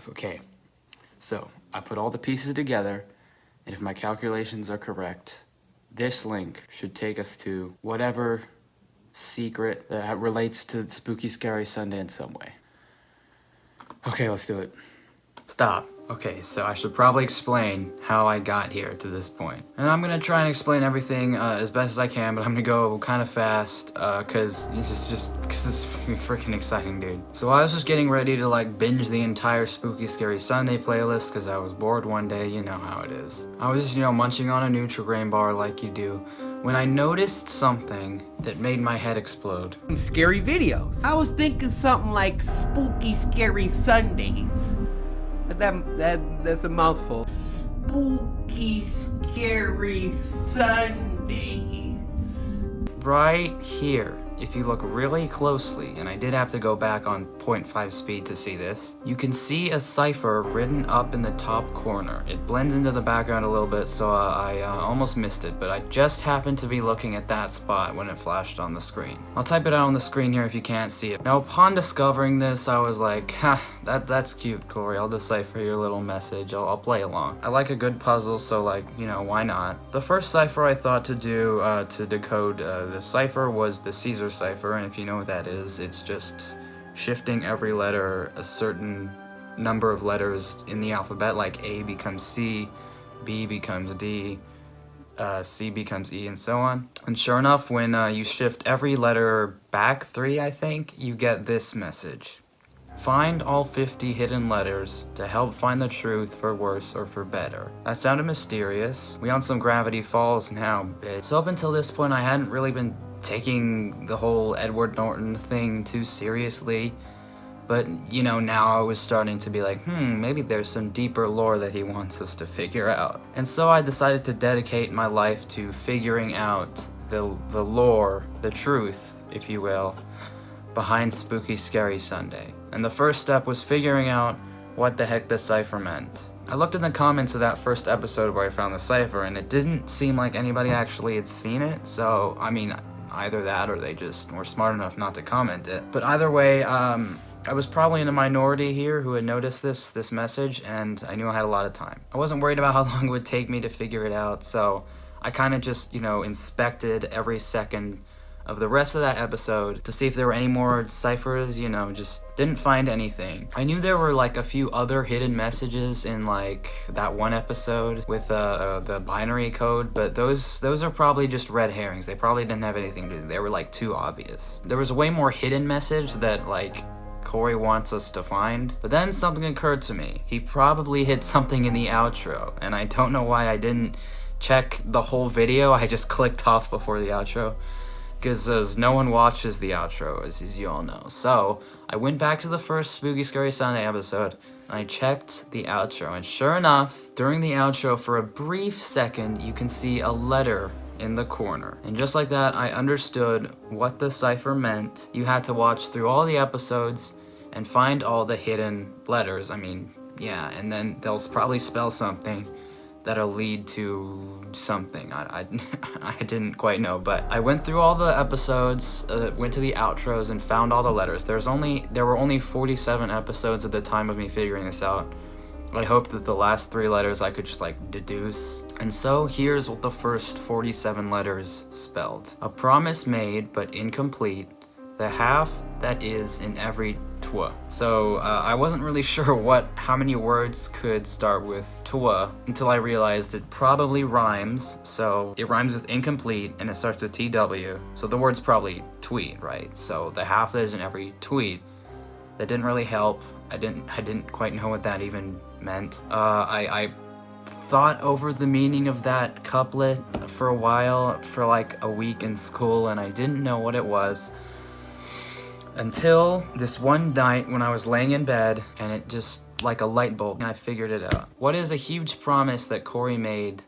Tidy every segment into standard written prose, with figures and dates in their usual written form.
Okay, so I put all the pieces together, and if my calculations are correct, this link should take us to whatever secret that relates to Spooky Scary Sunday in some way. Okay, let's do it. Stop. Okay, so I should probably explain how I got here to this point. And I'm gonna try and explain everything as best as I can, but I'm gonna go kind of fast, cause it's freaking exciting, dude. So I was just getting ready to like binge the entire Spooky Scary Sunday playlist, cause I was bored one day, you know how it is. I was just, munching on a Nutri-Grain bar like you do, when I noticed something that made my head explode. Scary videos. I was thinking something like Spooky Scary Sundays. That's a mouthful. Spooky Scary Sundays. Right here, if you look really closely, and I did have to go back on 0.5 speed to see this, you can see a cipher written up in the top corner. It blends into the background a little bit, so I almost missed it, but I just happened to be looking at that spot when it flashed on the screen. I'll type it out on the screen here if you can't see it. Now, upon discovering this, I was like, that's cute, Cory. I'll decipher your little message. I'll play along. I like a good puzzle, so why not? The first cipher I thought to do to decode the cipher was the Caesar cipher, and if you know what that is, it's just shifting every letter a certain number of letters in the alphabet, like A becomes C, B becomes D, C becomes E, and so on. And sure enough, when you shift every letter back 3, I think, you get this message. Find all 50 hidden letters to help find the truth for worse or for better. That sounded mysterious. We on some Gravity Falls now, bitch. So up until this point, I hadn't really been taking the whole Edward Norton thing too seriously. But, now I was starting to be like, maybe there's some deeper lore that he wants us to figure out. And so I decided to dedicate my life to figuring out the lore, the truth, if you will, behind Spooky Scary Sunday. And the first step was figuring out what the heck this cipher meant. I looked in the comments of that first episode where I found the cipher, and it didn't seem like anybody actually had seen it, so, either that or they just were smart enough not to comment it. But either way, I was probably in a minority here who had noticed this message, and I knew I had a lot of time. I wasn't worried about how long it would take me to figure it out, so I kind of just, inspected every second of the rest of that episode to see if there were any more ciphers, just didn't find anything. I knew there were a few other hidden messages in that one episode with the binary code, but those are probably just red herrings. They probably didn't have anything to do. They were too obvious. There was a way more hidden message that Cory wants us to find, but then something occurred to me. He probably hid something in the outro, and I don't know why I didn't check the whole video. I just clicked off before the outro, because no one watches the outro, as you all know. So I went back to the first Spooky Scary Sunday episode, and I checked the outro, and sure enough, during the outro, for a brief second, you can see a letter in the corner. And just like that, I understood what the cipher meant. You had to watch through all the episodes and find all the hidden letters. And then they'll probably spell something that'll lead to something. I didn't quite know, but I went through all the episodes, went to the outros, and found all the letters. There were only 47 episodes at the time of me figuring this out. I hoped that the last 3 letters I could just deduce. And so here's what the first 47 letters spelled. A promise made but incomplete, the half that is in every twa. So I wasn't really sure how many words could start with twa until I realized it probably rhymes. So it rhymes with incomplete and it starts with TW. So the word's probably tweet, right? So the half that is in every tweet. That didn't really help. I didn't quite know what that even meant. I thought over the meaning of that couplet for a while, for a week in school, and I didn't know what it was. Until this one night when I was laying in bed, and it just, like a light bulb, and I figured it out. What is a huge promise that Cory made,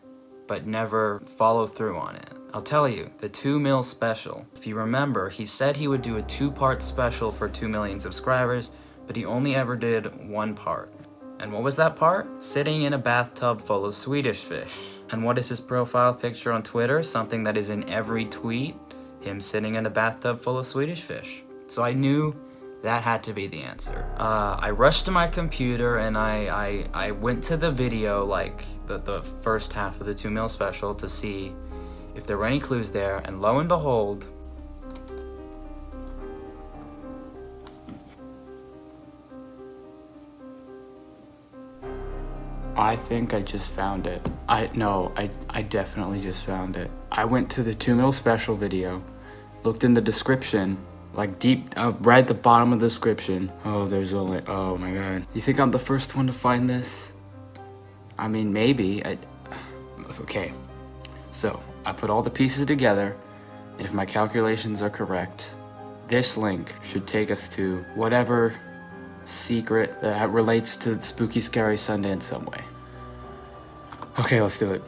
but never followed through on it? I'll tell you, the 2 mil special. If you remember, he said he would do a 2-part special for 2 million subscribers, but he only ever did 1 part. And what was that part? Sitting in a bathtub full of Swedish fish. And what is his profile picture on Twitter? Something that is in every tweet? Him sitting in a bathtub full of Swedish fish. So I knew That had to be the answer. I rushed to my computer and I went to the video, like the first half of the 2 mil special, to see if there were any clues there, and lo and behold, I think I just found it. I definitely just found it. I went to the 2 mil special video, looked in the description, like deep, right at the bottom of the description. Oh, there's only, oh my god. You think I'm the first one to find this? I mean, maybe. Okay, so I put all the pieces together, and if my calculations are correct, this link should take us to whatever secret that relates to Spooky Scary Sunday in some way. Okay, let's do it.